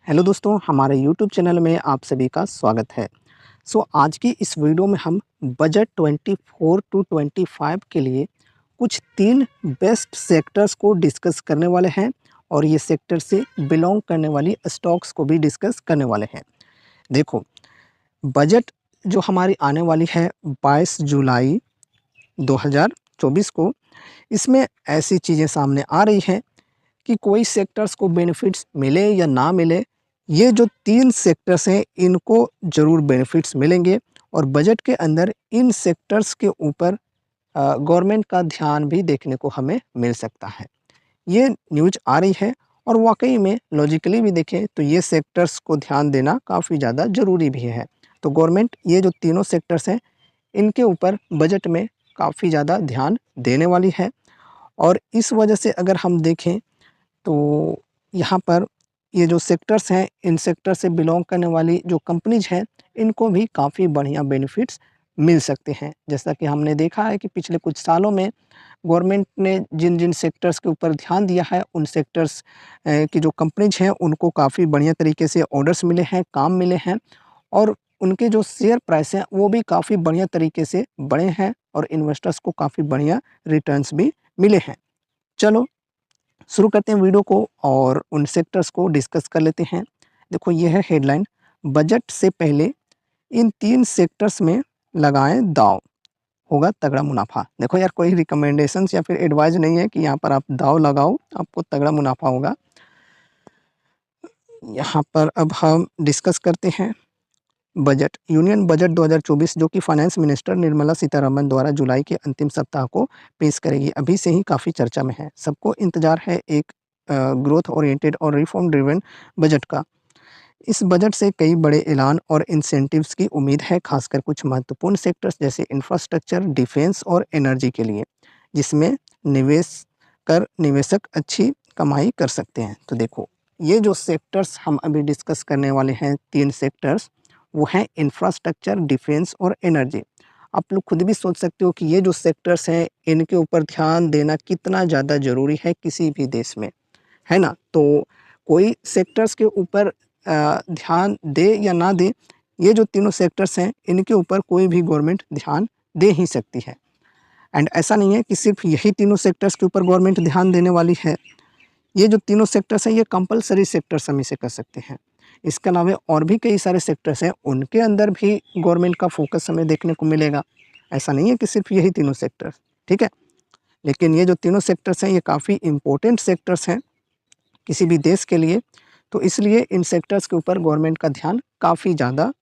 Hello दोस्तों, हमारे YouTube channel में आप सभी का स्वागत है। आज की इस वीडियो में हम बजट 24 टू 25 के लिए कुछ 3 बेस्ट सेक्टर्स को डिस्कस करने वाले हैं और ये सेक्टर से बिलॉन्ग करने वाली स्टॉक्स को भी डिस्कस करने वाले हैं। देखो, बजट जो हमारी आने वाली है 22 जुलाई 2024 को, इसमें ऐसी चीज़ें सामने आ रही हैं कि कोई सेक्टर्स को बेनिफिट्स मिले या ना मिले, ये जो 3 सेक्टर्स हैं इनको ज़रूर बेनिफिट्स मिलेंगे और बजट के अंदर इन सेक्टर्स के ऊपर गवर्नमेंट का ध्यान भी देखने को हमें मिल सकता है। ये न्यूज़ आ रही है और वाक़ई में लॉजिकली भी देखें तो ये सेक्टर्स को ध्यान देना काफ़ी ज़्यादा ज़रूरी भी है। तो गवर्नमेंट ये जो तीनों सेक्टर्स हैं, इनके ऊपर बजट में काफ़ी ज़्यादा ध्यान देने वाली है और इस वजह से अगर हम देखें तो यहाँ पर ये जो सेक्टर्स हैं, इन सेक्टर से बिलॉन्ग करने वाली जो कंपनीज़ हैं, इनको भी काफ़ी बढ़िया बेनिफिट्स मिल सकते हैं। जैसा कि हमने देखा है कि पिछले कुछ सालों में गवर्नमेंट ने जिन-जिन सेक्टर्स के ऊपर ध्यान दिया है, उन सेक्टर्स की जो कंपनीज़ हैं, उनको काफ़ी बढ़िया तरीके से ऑर्डर्स मिले हैं, काम मिले हैं और उनके जो शेयर प्राइस हैं, वो भी काफ़ी बढ़िया तरीके से बढ़े हैं और इन्वेस्टर्स को काफ़ी बढ़िया रिटर्न्स भी मिले हैं। चलो शुरू करते हैं वीडियो को और उन सेक्टर्स को डिस्कस कर लेते हैं। देखो, ये है हेडलाइन, बजट से पहले इन 3 सेक्टर्स में लगाएँ दाँव, होगा तगड़ा मुनाफ़ा। देखो यार, कोई रिकमेंडेशंस या फिर एडवाइस नहीं है कि यहाँ पर आप दाँव लगाओ, आपको तगड़ा मुनाफ़ा होगा। यहाँ पर अब हम डिस्कस करते हैं बजट। यूनियन बजट 2024 जो कि फाइनेंस मिनिस्टर निर्मला सीतारमण द्वारा जुलाई के अंतिम सप्ताह को पेश करेगी, अभी से ही काफ़ी चर्चा में है। सबको इंतज़ार है एक ग्रोथ ओरिएंटेड और रिफॉर्म ड्रिवन बजट का। इस बजट से कई बड़े ऐलान और इंसेंटिव्स की उम्मीद है, खासकर कुछ महत्वपूर्ण सेक्टर्स जैसे इंफ्रास्ट्रक्चर, डिफेंस और एनर्जी के लिए, जिसमें निवेशक अच्छी कमाई कर सकते हैं। तो देखो, ये जो सेक्टर्स हम अभी डिस्कस करने वाले हैं, 3 सेक्टर्स, वो हैं इंफ्रास्ट्रक्चर, डिफेंस और एनर्जी। आप लोग खुद भी सोच सकते हो कि ये जो सेक्टर्स हैं, इनके ऊपर ध्यान देना कितना ज़्यादा ज़रूरी है किसी भी देश में, है ना? तो कोई सेक्टर्स के ऊपर ध्यान दे या ना दे, ये जो तीनों सेक्टर्स हैं, इनके ऊपर कोई भी गवर्नमेंट ध्यान दे ही सकती है। एंड ऐसा नहीं है कि सिर्फ़ यही तीनों सेक्टर्स के ऊपर गवर्नमेंट ध्यान देने वाली है। ये जो तीनों सेक्टर्स हैं, ये कंपल्सरी सेक्टर्स हम इसे कह सकते हैं। इसके अलावा और भी कई सारे सेक्टर्स हैं, उनके अंदर भी गवर्नमेंट का फ़ोकस हमें देखने को मिलेगा। ऐसा नहीं है कि सिर्फ़ यही तीनों सेक्टर्स, ठीक है? लेकिन ये जो तीनों सेक्टर्स हैं, ये काफ़ी इम्पोर्टेंट सेक्टर्स हैं किसी भी देश के लिए, तो इसलिए इन सेक्टर्स के ऊपर गवर्नमेंट का ध्यान काफ़ी ज़्यादा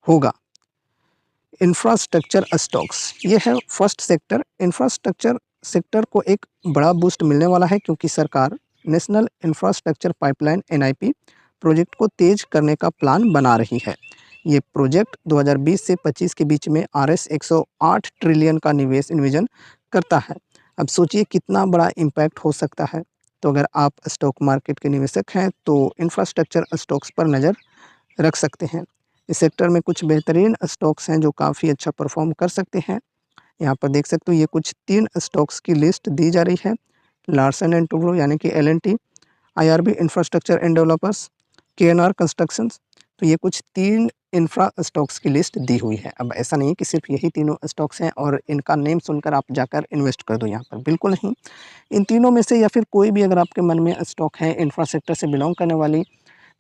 होगा। इंफ्रास्ट्रक्चर स्टॉक्स, ये है फर्स्ट सेक्टर। इंफ्रास्ट्रक्चर सेक्टर को एक बड़ा बूस्ट मिलने वाला है क्योंकि सरकार national infrastructure pipeline NIP project को तेज करने का प्लान बना रही है। ये प्रोजेक्ट 2020 से 25 के बीच में आरएस 108 ट्रिलियन का निवेश इन्विजन करता है। अब सोचिए कितना बड़ा इम्पैक्ट हो सकता है। तो अगर आप स्टॉक मार्केट के निवेशक हैं तो इंफ्रास्ट्रक्चर स्टॉक्स पर नज़र रख सकते हैं। इस सेक्टर में कुछ बेहतरीन स्टॉक्स हैं जो काफ़ी अच्छा परफॉर्म कर सकते हैं। यहाँ पर देख सकते हो, ये कुछ 3 स्टॉक्स की लिस्ट दी जा रही है। लार्सन एंड टुब्रो यानी कि L&T, IRB infrastructure and developers, KNR constructions. तो ये कुछ 3 इंफ्रा स्टॉक्स की लिस्ट दी हुई है। अब ऐसा नहीं है कि सिर्फ यही तीनों स्टॉक्स हैं और इनका नेम सुनकर आप जाकर इन्वेस्ट कर दो यहाँ पर, बिल्कुल नहीं। इन तीनों में से या फिर कोई भी अगर आपके मन में स्टॉक है इंफ्रा सेक्टर से बिलॉन्ग करने वाली,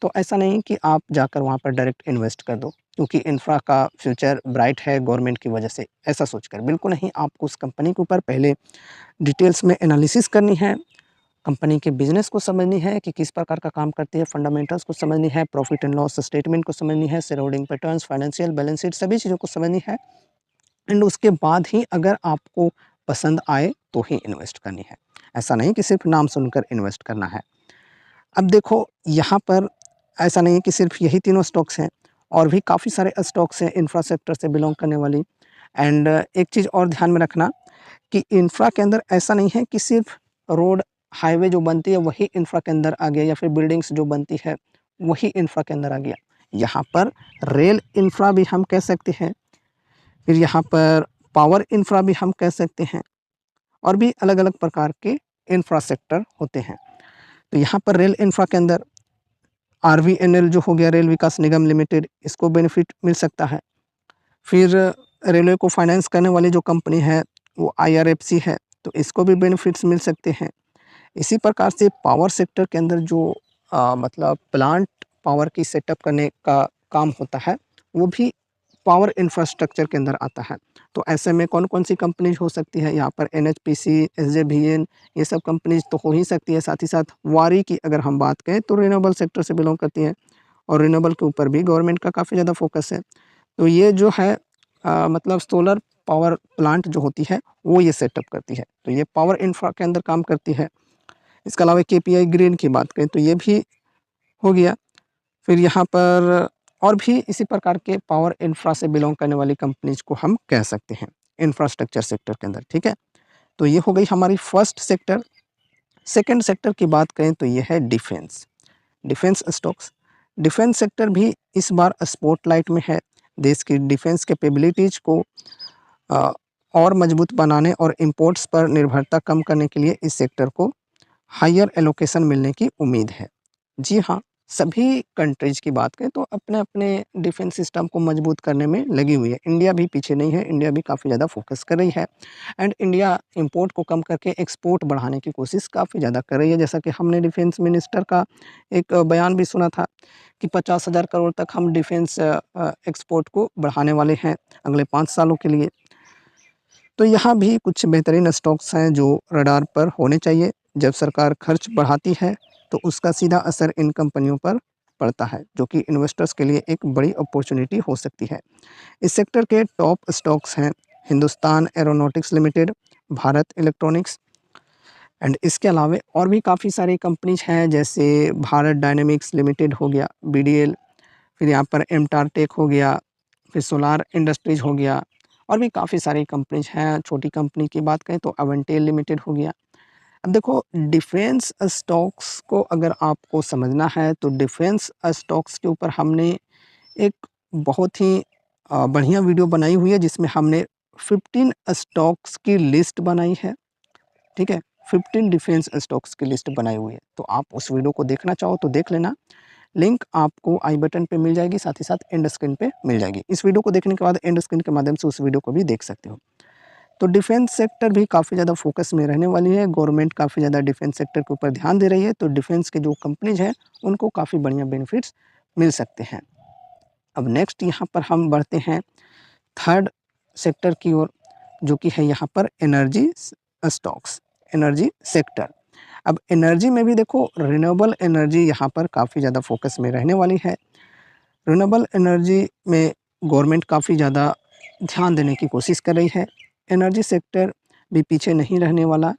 तो ऐसा नहीं कि आप जाकर वहाँ पर डायरेक्ट इन्वेस्ट कर दो क्योंकि इंफ्रा का फ्यूचर ब्राइट है गवर्नमेंट की वजह से, ऐसा सोचकर बिल्कुल नहीं। आपको उस कंपनी के ऊपर पहले डिटेल्स में एनालिसिस करनी है, कंपनी के बिजनेस को समझनी है कि किस प्रकार का काम करती है, फंडामेंटल्स को समझनी है, प्रॉफिट एंड लॉस स्टेटमेंट को समझनी है, share holding patterns, financial balance sheet, सभी चीज़ों को समझनी है। एंड उसके बाद ही अगर आपको पसंद आए तो ही इन्वेस्ट करनी है। ऐसा नहीं कि सिर्फ नाम सुनकर इन्वेस्ट करना है। अब देखो, यहाँ पर ऐसा नहीं है कि सिर्फ यही तीनों स्टॉक्स हैं, और भी काफ़ी सारे स्टॉक्स हैं इंफ्रा सेक्टर से बिलॉन्ग करने वाली। एंड एक चीज़ और ध्यान में रखना कि इंफ्रा के अंदर ऐसा नहीं है कि सिर्फ रोड, हाईवे जो बनती है वही इंफ्रा के अंदर आ गया या फिर बिल्डिंग्स जो बनती है वही इंफ्रा के अंदर आ गया। यहाँ पर रेल इंफ्रा भी हम कह सकते हैं, फिर यहाँ पर पावर इंफ्रा भी हम कह सकते हैं और भी अलग-अलग प्रकार के इंफ्रास्ट्रक्चर होते हैं। तो यहाँ पर रेल इंफ्रा के अंदर RVNL जो हो गया रेल विकास निगम लिमिटेड, इसको बेनिफिट मिल सकता है। फिर रेलवे को फाइनेंस करने वाली जो कंपनी है वो IRFC है, तो इसको भी बेनिफिट्स मिल सकते हैं। इसी प्रकार से पावर सेक्टर के अंदर जो मतलब प्लांट पावर की सेटअप करने का काम होता है, वो भी पावर इंफ्रास्ट्रक्चर के अंदर आता है। तो ऐसे में कौन-कौन सी कंपनीज़ हो सकती है, यहाँ पर NHPC, SJVN, ये सब कंपनीज़ तो हो ही सकती है। साथ ही साथ वारी की अगर हम बात करें तो रिन्यूएबल सेक्टर से बिलॉन्ग करती है और रिन्यूएबल के ऊपर भी गवर्नमेंट का काफ़ी ज़्यादा फोकस है। तो ये जो है मतलब सोलर पावर प्लांट जो होती है, वो ये सेटअप करती है। तो ये पावर इंफ्रा के अंदर काम करती है। इसके अलावा KPI ग्रीन की बात करें तो ये भी हो गया। फिर यहाँ पर और भी इसी प्रकार के पावर इंफ्रा से बिलॉन्ग करने वाली कंपनीज़ को हम कह सकते हैं, इंफ्रास्ट्रक्चर सेक्टर के अंदर, ठीक है? तो ये हो गई हमारी फर्स्ट सेक्टर। सेकंड सेक्टर की बात करें तो ये है defence, defence stocks. Defence sector भी इस बार स्पॉटलाइट में है। देश की डिफेंस कैपेबिलिटीज़ को अ, और मजबूत बनाने और इम्पोर्ट्स पर निर्भरता कम करने के लिए इस सेक्टर को हायर एलोकेशन मिलने की उम्मीद है। जी हाँ, सभी कंट्रीज़ की बात करें तो अपने-अपने डिफेंस सिस्टम को मजबूत करने में लगी हुई है। इंडिया भी पीछे नहीं है, इंडिया भी काफ़ी ज़्यादा फोकस कर रही है एंड इंडिया इम्पोर्ट को कम करके एक्सपोर्ट बढ़ाने की कोशिश काफ़ी ज़्यादा कर रही है। जैसा कि हमने डिफेंस मिनिस्टर का एक बयान भी सुना था कि 50,000 करोड़ तक हम डिफेंस एक्सपोर्ट को बढ़ाने वाले हैं अगले 5 सालों के लिए। तो यहाँ भी कुछ बेहतरीन स्टॉक्स हैं जो रडार पर होने चाहिए। जब सरकार खर्च बढ़ाती है तो उसका सीधा असर इन कंपनियों पर पड़ता है, जो कि इन्वेस्टर्स के लिए एक बड़ी अपॉर्चुनिटी हो सकती है। इस सेक्टर के टॉप स्टॉक्स हैं Hindustan aeronautics limited, Bharat electronics and इसके अलावा और भी काफ़ी सारी कंपनीज़ हैं जैसे भारत डायनामिक्स लिमिटेड हो गया, BDL, फिर यहाँ पर एमटार टेक हो गया, फिर सोलार इंडस्ट्रीज़ हो गया और भी काफ़ी सारी कंपनीज़ हैं। छोटी कंपनी की बात करें तो अवेंटेल लिमिटेड हो गया। अब देखो डिफेंस स्टॉक्स को अगर आपको समझना है तो डिफेंस स्टॉक्स के ऊपर हमने एक बहुत ही बढ़िया वीडियो बनाई हुई है जिसमें हमने 15 स्टॉक्स की लिस्ट बनाई है, ठीक है? 15 डिफेंस स्टॉक्स की लिस्ट बनाई हुई है। तो आप उस वीडियो को देखना चाहो तो देख लेना। लिंक आपको आई बटन पे मिल जाएगी, साथ ही साथ एंड स्क्रीन पे मिल जाएगी। इस वीडियो को देखने के बाद एंड स्क्रीन के माध्यम से उस वीडियो को भी देख सकते हो। तो डिफेंस सेक्टर भी काफ़ी ज़्यादा फोकस में रहने वाली है। गवर्नमेंट काफ़ी ज़्यादा डिफेंस सेक्टर के ऊपर ध्यान दे रही है, तो डिफेंस के जो कंपनीज़ हैं, उनको काफ़ी बढ़िया बेनिफिट्स मिल सकते हैं। अब नेक्स्ट यहाँ पर हम बढ़ते हैं थर्ड सेक्टर की ओर, जो कि है यहाँ पर एनर्जी स्टॉक्स, एनर्जी सेक्टर। अब एनर्जी में भी देखो रिन्यूएबल एनर्जी यहाँ पर काफ़ी ज़्यादा फोकस में रहने वाली है। रिन्यूएबल एनर्जी में गवर्नमेंट काफ़ी ज़्यादा ध्यान देने की कोशिश कर रही है। एनर्जी सेक्टर भी पीछे नहीं रहने वाला।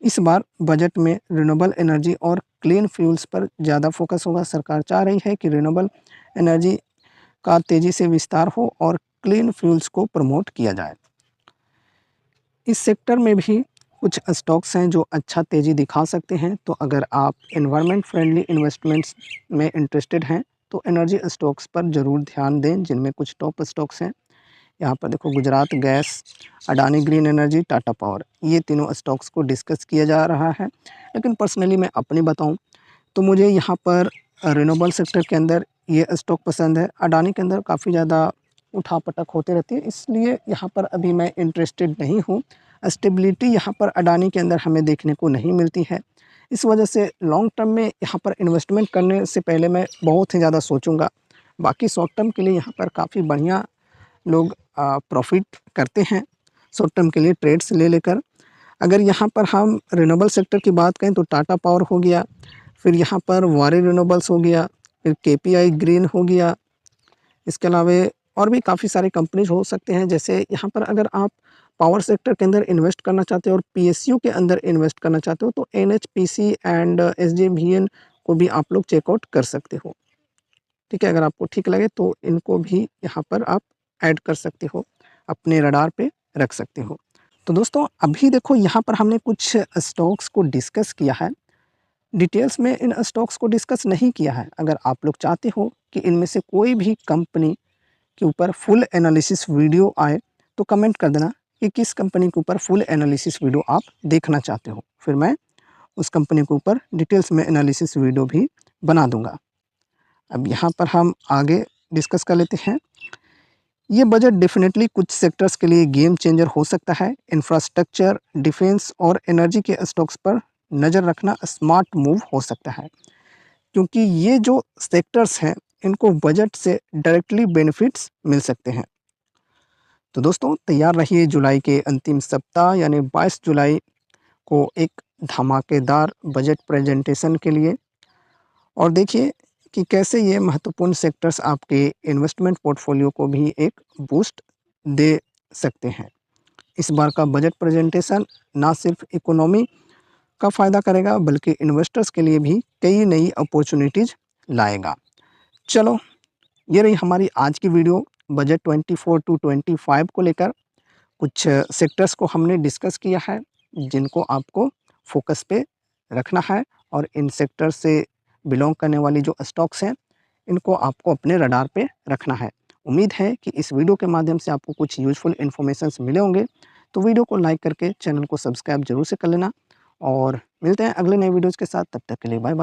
इस बार बजट में रिन्यूएबल एनर्जी और क्लीन फ्यूल्स पर ज़्यादा फोकस होगा। सरकार चाह रही है कि रिन्यूएबल एनर्जी का तेज़ी से विस्तार हो और क्लीन फ्यूल्स को प्रमोट किया जाए। इस सेक्टर में भी कुछ स्टॉक्स हैं जो अच्छा तेज़ी दिखा सकते हैं। तो अगर आप एनवायरनमेंट फ्रेंडली इन्वेस्टमेंट्स में इंटरेस्टेड हैं तो एनर्जी स्टॉक्स पर ज़रूर ध्यान दें, जिनमें कुछ टॉप स्टॉक्स हैं। यहाँ पर देखो Gujarat gas, Adani green energy, Tata power, ये तीनों स्टॉक्स को डिस्कस किया जा रहा है। लेकिन पर्सनली मैं अपनी बताऊँ तो मुझे यहाँ पर रिन्यूएबल सेक्टर के अंदर ये स्टॉक पसंद है। अडानी के अंदर काफ़ी ज़्यादा उठा-पटक होते रहती है, इसलिए यहाँ पर अभी मैं इंटरेस्टेड नहीं हूँ। स्टेबिलिटी यहाँ पर अडानी के अंदर हमें देखने को नहीं मिलती है। इस वजह से लॉन्ग टर्म में यहाँ पर इन्वेस्टमेंट करने से पहले मैं बहुत ही ज़्यादा सोचूँगा। बाकी शॉर्ट टर्म के लिए यहाँ पर काफ़ी बढ़िया लोग प्रॉफ़िट करते हैं, शॉर्ट टर्म के लिए ट्रेड्स ले लेकर। अगर यहाँ पर हम रिन्यूएबल सेक्टर की बात करें तो टाटा पावर हो गया, फिर यहाँ पर वारी रिन्यूएबल्स हो गया, फिर केपीआई ग्रीन हो गया। इसके अलावा और भी काफ़ी सारे कंपनीज़ हो सकते हैं। जैसे यहाँ पर अगर आप पावर सेक्टर के अंदर इन्वेस्ट करना चाहते हो और पीएसयू के अंदर इन्वेस्ट करना चाहते हो तो एनएचपीसी एंड एसजेवीएन को भी आप लोग चेकआउट कर सकते हो। ठीक है, अगर आपको ठीक लगे तो इनको भी यहाँ पर आप ऐड कर सकते हो, अपने रडार पे रख सकते हो। तो दोस्तों अभी देखो यहाँ पर हमने कुछ स्टॉक्स को डिस्कस किया है। डिटेल्स में इन स्टॉक्स को डिस्कस नहीं किया है। अगर आप लोग चाहते हो कि इनमें से कोई भी कंपनी के ऊपर फुल एनालिसिस वीडियो आए तो कमेंट कर देना कि किस कंपनी के ऊपर फुल एनालिसिस वीडियो आप देखना चाहते हो। फिर मैं उस कंपनी के ऊपर डिटेल्स में एनालिसिस वीडियो भी बना दूँगा। अब यहाँ पर हम आगे डिस्कस कर लेते हैं। ये बजट डेफ़िनेटली कुछ सेक्टर्स के लिए गेम चेंजर हो सकता है। इंफ्रास्ट्रक्चर, डिफेंस और एनर्जी के स्टॉक्स पर नज़र रखना स्मार्ट मूव हो सकता है, क्योंकि ये जो सेक्टर्स हैं, इनको बजट से डायरेक्टली बेनिफिट्स मिल सकते हैं। तो दोस्तों तैयार रहिए जुलाई के अंतिम सप्ताह यानी 22 जुलाई को एक धमाकेदार बजट प्रेजेंटेशन के लिए, और देखिए कि कैसे ये महत्वपूर्ण सेक्टर्स आपके इन्वेस्टमेंट पोर्टफोलियो को भी एक बूस्ट दे सकते हैं। इस बार का बजट प्रेजेंटेशन ना सिर्फ इकोनॉमी का फ़ायदा करेगा बल्कि इन्वेस्टर्स के लिए भी कई नई अपॉर्चुनिटीज़ लाएगा। चलो, ये रही हमारी आज की वीडियो बजट 24 टू 25 को लेकर। कुछ सेक्टर्स को हमने डिस्कस किया है जिनको आपको फोकस पे रखना है, और इन सेक्टर से बिलोंग करने वाली जो स्टॉक्स हैं, इनको आपको अपने रडार पे रखना है। उम्मीद है कि इस वीडियो के माध्यम से आपको कुछ यूज़फुल इन्फॉर्मेशंस मिले होंगे। तो वीडियो को लाइक करके चैनल को सब्सक्राइब ज़रूर से कर लेना, और मिलते हैं अगले नए वीडियोज़ के साथ। तब तक के लिए बाय बाय।